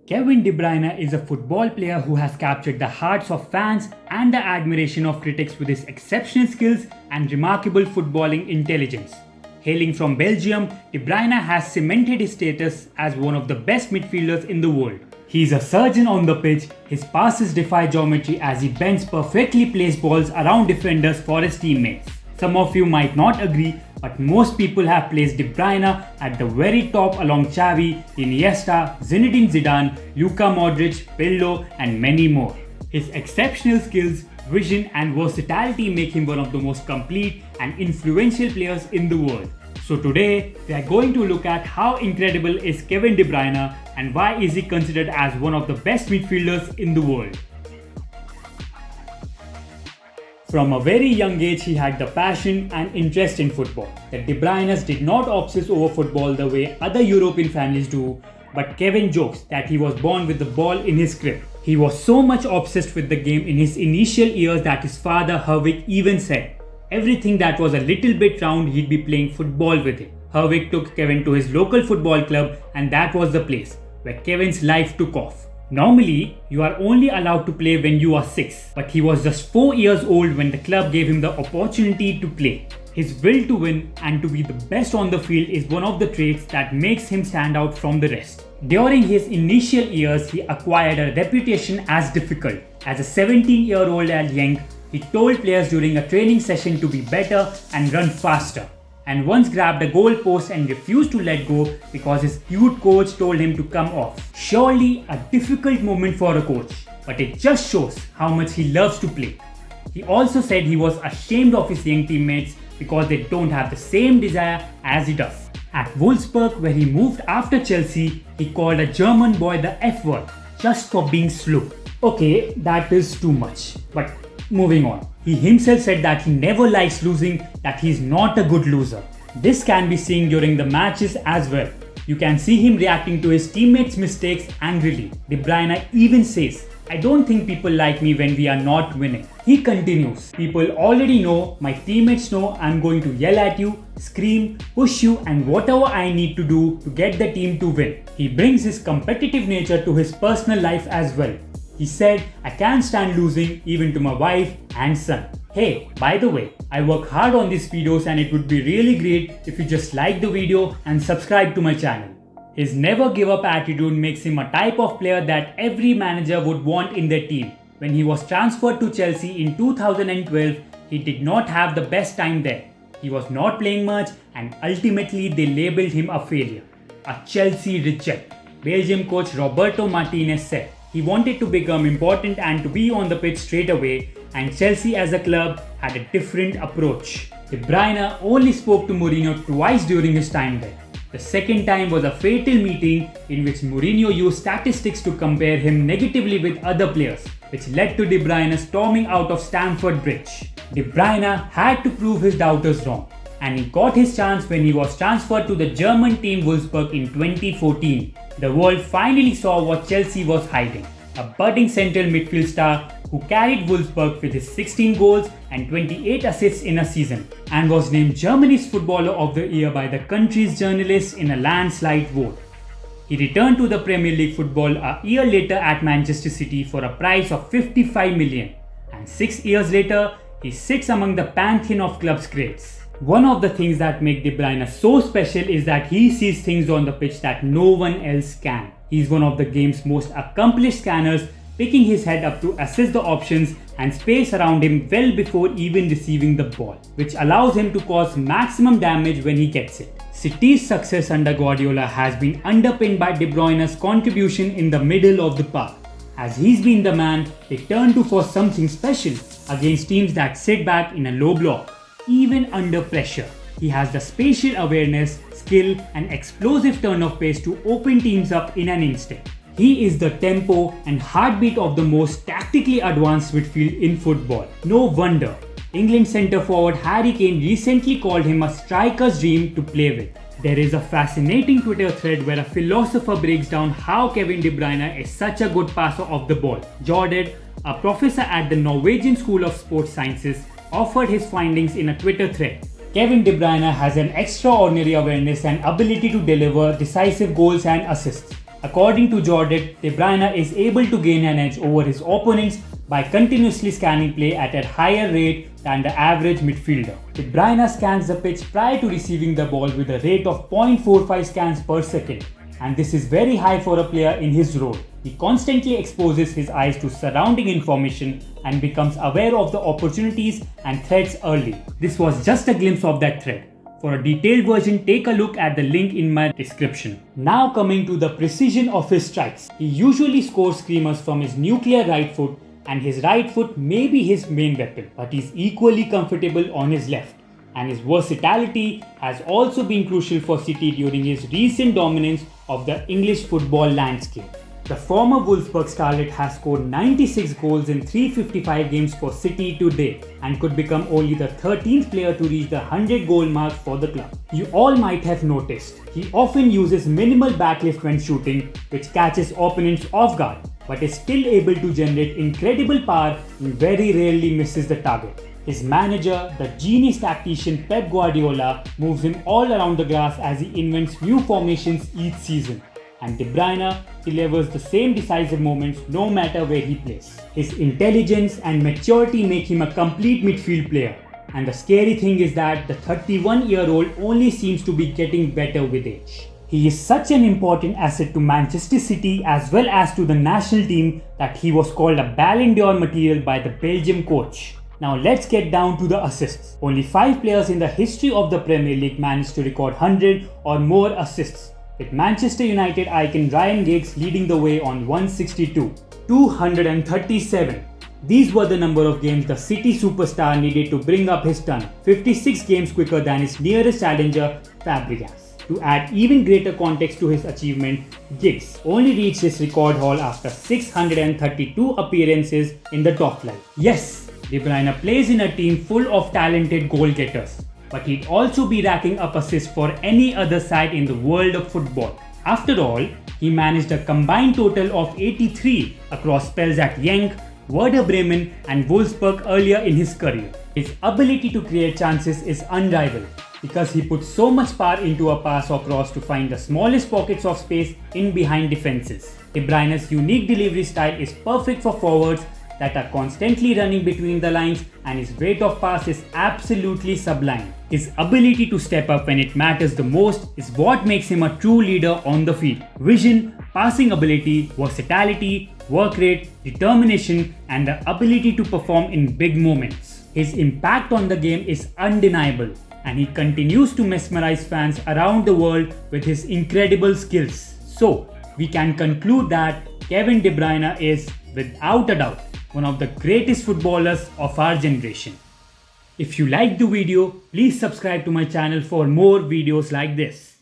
Kevin De Bruyne is a football player who has captured the hearts of fans and the admiration of critics with his exceptional skills and remarkable footballing intelligence. Hailing from Belgium, De Bruyne has cemented his status as one of the best midfielders in the world. He is a surgeon on the pitch, his passes defy geometry as he bends perfectly placed balls around defenders for his teammates. Some of you might not agree, but most people have placed De Bruyne at the very top along Xavi, Iniesta, Zinedine Zidane, Luka Modric, Pirlo and many more. His exceptional skills, vision and versatility make him one of the most complete and influential players in the world. So today, we are going to look at how incredible is Kevin De Bruyne and why is he considered as one of the best midfielders in the world. From a very young age, he had the passion and interest in football. The De Bruynes did not obsess over football the way other European families do, but Kevin jokes that he was born with the ball in his crib. He was so much obsessed with the game in his initial years that his father Herwig even said, everything that was a little bit round he'd be playing football with it. Herwig took Kevin to his local football club and that was the place where Kevin's life took off. Normally, you are only allowed to play when you are 6, but he was just 4 years old when the club gave him the opportunity to play. His will to win and to be the best on the field is one of the traits that makes him stand out from the rest. During his initial years, he acquired a reputation as difficult. As a 17-year-old at Genk, he told players during a training session to be better and run faster, and once grabbed a goal post and refused to let go because his youth coach told him to come off. Surely a difficult moment for a coach, but it just shows how much he loves to play. He also said he was ashamed of his young teammates because they don't have the same desire as he does. At Wolfsburg, where he moved after Chelsea, he called a German boy the F word just for being slow. Okay, that is too much, but moving on. He himself said that he never likes losing, that he is not a good loser. This can be seen during the matches as well. You can see him reacting to his teammates' mistakes angrily. De Bruyne even says, I don't think people like me when we are not winning. He continues, people already know, my teammates know I'm going to yell at you, scream, push you and whatever I need to do to get the team to win. He brings his competitive nature to his personal life as well. He said, I can't stand losing even to my wife and son. Hey, by the way, I work hard on these videos and it would be really great if you just like the video and subscribe to my channel. His never give up attitude makes him a type of player that every manager would want in their team. When he was transferred to Chelsea in 2012, he did not have the best time there. He was not playing much and ultimately they labelled him a failure. A Chelsea reject. Belgium coach Roberto Martinez said, he wanted to become important and to be on the pitch straight away, and Chelsea as a club had a different approach. De Bruyne only spoke to Mourinho twice during his time there. The second time was a fatal meeting in which Mourinho used statistics to compare him negatively with other players, which led to De Bruyne storming out of Stamford Bridge. De Bruyne had to prove his doubters wrong, and he got his chance when he was transferred to the German team Wolfsburg in 2014. The world finally saw what Chelsea was hiding. A budding central midfield star who carried Wolfsburg with his 16 goals and 28 assists in a season and was named Germany's Footballer of the Year by the country's journalists in a landslide vote. He returned to the Premier League football a year later at Manchester City for a price of 55 million, and 6 years later he sits among the pantheon of club's greats. One of the things that make De Bruyne so special is that he sees things on the pitch that no one else can. He is one of the game's most accomplished scanners, picking his head up to assess the options and space around him well before even receiving the ball, which allows him to cause maximum damage when he gets it. City's success under Guardiola has been underpinned by De Bruyne's contribution in the middle of the park. As he's been the man they turn to for something special against teams that sit back in a low block. Even under pressure, he has the spatial awareness, skill and explosive turn of pace to open teams up in an instant. He is the tempo and heartbeat of the most tactically advanced midfield in football. No wonder England centre forward Harry Kane recently called him a striker's dream to play with. There is a fascinating Twitter thread where a philosopher breaks down how Kevin De Bruyne is such a good passer of the ball. Jordan, a professor at the Norwegian School of Sports Sciences, offered his findings in a Twitter thread. Kevin De Bruyne has an extraordinary awareness and ability to deliver decisive goals and assists. According to Jordan, De Bruyne is able to gain an edge over his opponents by continuously scanning play at a higher rate than the average midfielder. De Bruyne scans the pitch prior to receiving the ball with a rate of 0.45 scans per second, and this is very high for a player in his role. He constantly exposes his eyes to surrounding information and becomes aware of the opportunities and threats early. This was just a glimpse of that threat. For a detailed version, take a look at the link in my description. Now coming to the precision of his strikes. He usually scores screamers from his nuclear right foot, and his right foot may be his main weapon, but he's equally comfortable on his left. And his versatility has also been crucial for City during his recent dominance of the English football landscape. The former Wolfsburg Scarlet has scored 96 goals in 355 games for City to date and could become only the 13th player to reach the 100 goal mark for the club. You all might have noticed, he often uses minimal backlift when shooting, which catches opponents off guard, but is still able to generate incredible power and very rarely misses the target. His manager, the genius tactician Pep Guardiola, moves him all around the grass as he invents new formations each season. And De Bruyne delivers the same decisive moments no matter where he plays. His intelligence and maturity make him a complete midfield player. And the scary thing is that the 31-year-old only seems to be getting better with age. He is such an important asset to Manchester City as well as to the national team that he was called a Ballon d'Or material by the Belgium coach. Now let's get down to the assists. Only 5 players in the history of the Premier League managed to record 100 or more assists, with Manchester United icon Ryan Giggs leading the way on 162. 237. These were the number of games the City superstar needed to bring up his ton, 56 games quicker than his nearest challenger Fabregas. To add even greater context to his achievement, Giggs only reached his record haul after 632 appearances in the top flight. Yes, De Bruyne plays in a team full of talented goal-getters, but he'd also be racking up assists for any other side in the world of football. After all, he managed a combined total of 83 across spells at Genk, Werder Bremen and Wolfsburg earlier in his career. His ability to create chances is unrivaled because he puts so much power into a pass or cross to find the smallest pockets of space in behind defenses. De Bruyne's unique delivery style is perfect for forwards that are constantly running between the lines, and his rate of pass is absolutely sublime. His ability to step up when it matters the most is what makes him a true leader on the field. Vision, passing ability, versatility, work rate, determination, and the ability to perform in big moments. His impact on the game is undeniable, and he continues to mesmerize fans around the world with his incredible skills. So, we can conclude that Kevin De Bruyne is, without a doubt, one of the greatest footballers of our generation. If you liked the video, please subscribe to my channel for more videos like this.